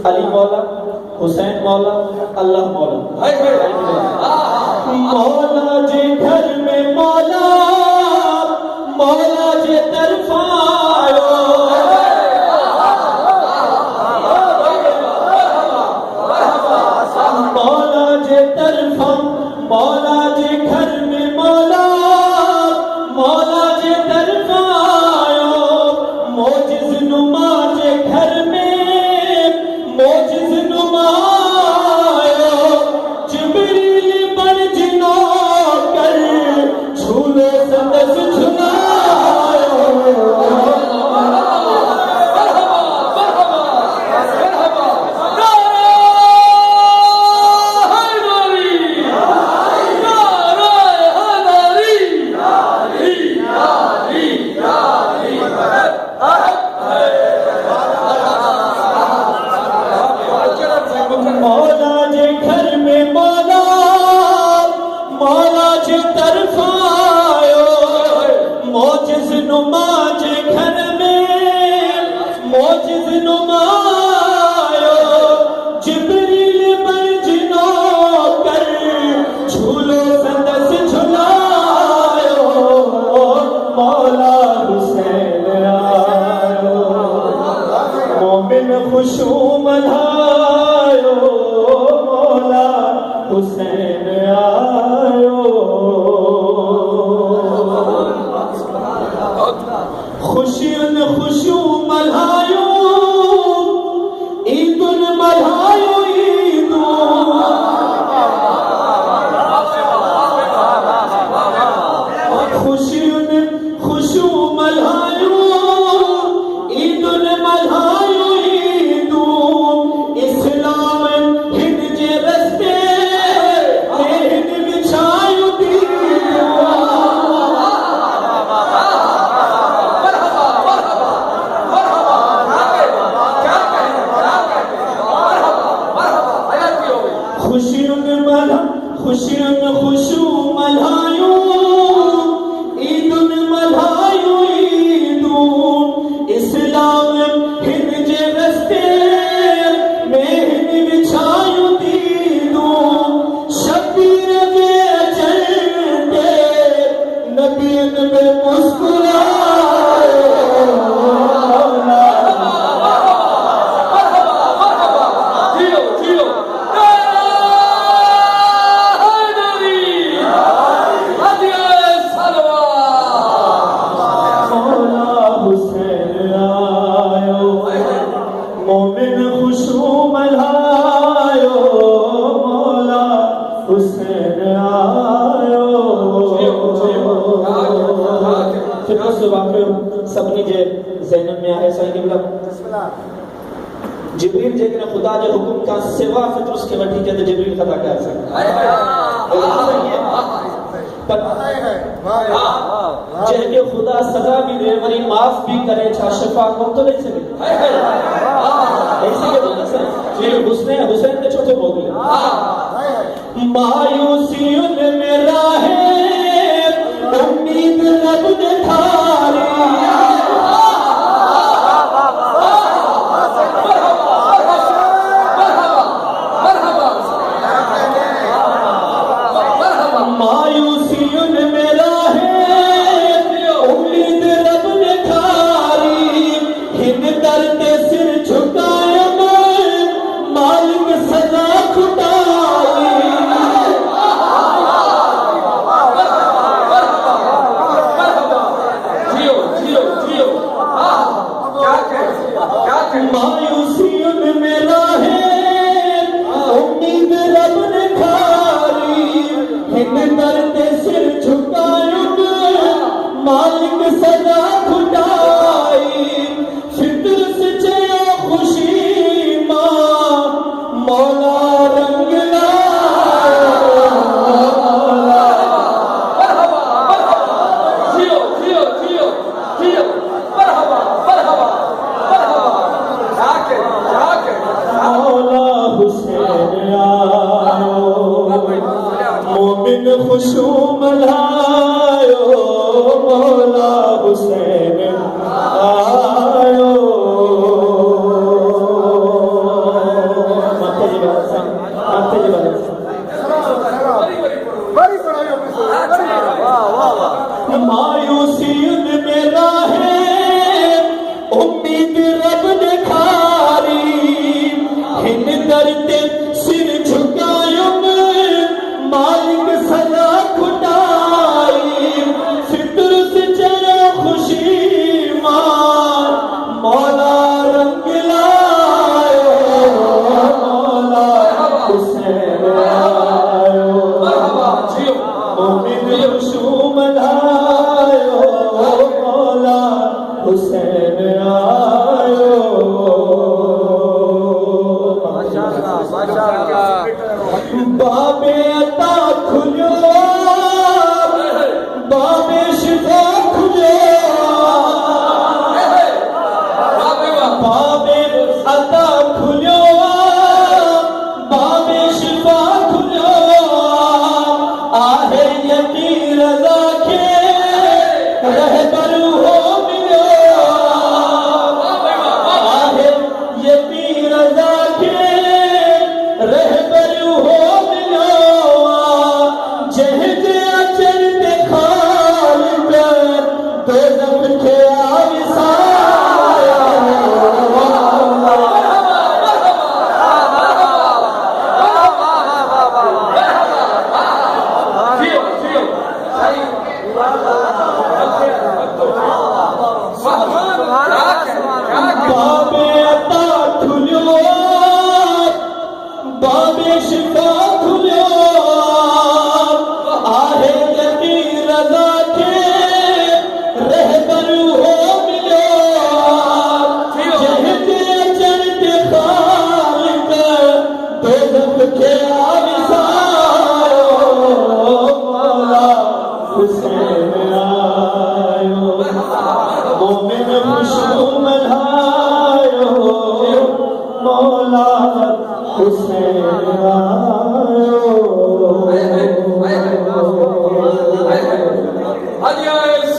अली मौला, हुसैन मौला, अल्लाह मौला। मौला जे घर में मौला, मौला जे तरफा आयो। मौला जे तरफा, मौला जे घर में मौला, मौला जे तरफा आयो। मोजिज़ नुमा जे घर में मोजिज़ नुमायो। जिब्रील बन जिनो कर झूले संदस झुलायो। मौला जे घर में मौला, मौला जे तरफा आयो। मोजिज़ नुमा जे घर में मोजिज़ नुमायो। जिब्रील बन जिनो कर झूलो संदस झुलायो। मौला हुसैन आयो, मोमिन खुशू मल्हायो। मौला हुसैन आयो, खुशियन खुशू मल्हायो। ईदुन मल्हायो ईदू, खुशियन खुशू मल्हायो। ईदुन मल्हायो ईदू। इस्लाम हिन जे रस्ते में हिन विछायो दीदू। खुशियन खुशू मल्हायो। ईदुन मल्हायो ईदू। इस्लाम हिन जे रस्ते में हिन विछायो दीदू। शबीर जे चलते नबियन में मुस्कुरायो। मोमिन खुशू मल्हायो। मौला हुसैन आयो। फिर से वाक़िअ सभिनी जे ज़हन में आहे साईं क़िबला। जिब्रील जेकॾहिं ख़ुदा जे हुकुम खां सिवा फितरुस खे वठी अचे त जिब्रील ख़ता करे सघे। जंहिंखे ख़ुदा सज़ा भी ॾे वरी माफ़ भी करे, छा शिफ़ा कोन थो ॾेई सघे? ॾेई सघे थो न साईं? हुसैन खे छो थो मोकिले? मायूसियुन में राहे उम्मीद लब ॾेखारी। मायूसियुन में राहे उम्मीद रब ने खारी। हिन दर ते सिर झुकायम मालिक सजा खुटाई। खुशू मल्हायो मौला हुसैन आयो। मायूसी में राहे उम्मीद रब ने खारी हिन दरते सिर झुकायुम मालिक सदा खुटाई फितर से चलो खुशी मार मौला रंग लायो मौला हुसैन आयो। मोमिन खुशू मल्हायो मौला हुसैन आयो। बाबे अता खुलो बाबे शिफा खुलो बाबे अता खुलो बाबे शिफा खुलो आहे यकीन रज़ा के रहबर हो मिलो आहे यकीन रज़ा के रहबर हो मिलो जहद अचर ते खाल दो दम के आविसाया। बाबे अता खुलो बाबे शिफा खुलो आहे यकीन रज़ा के रहबर हो मिलो जहद अचर ते खाल दो दम के आविसायो मौला हुसैन आयो। मोमिन खुशू मल्हायो मौला हुसैन आयो।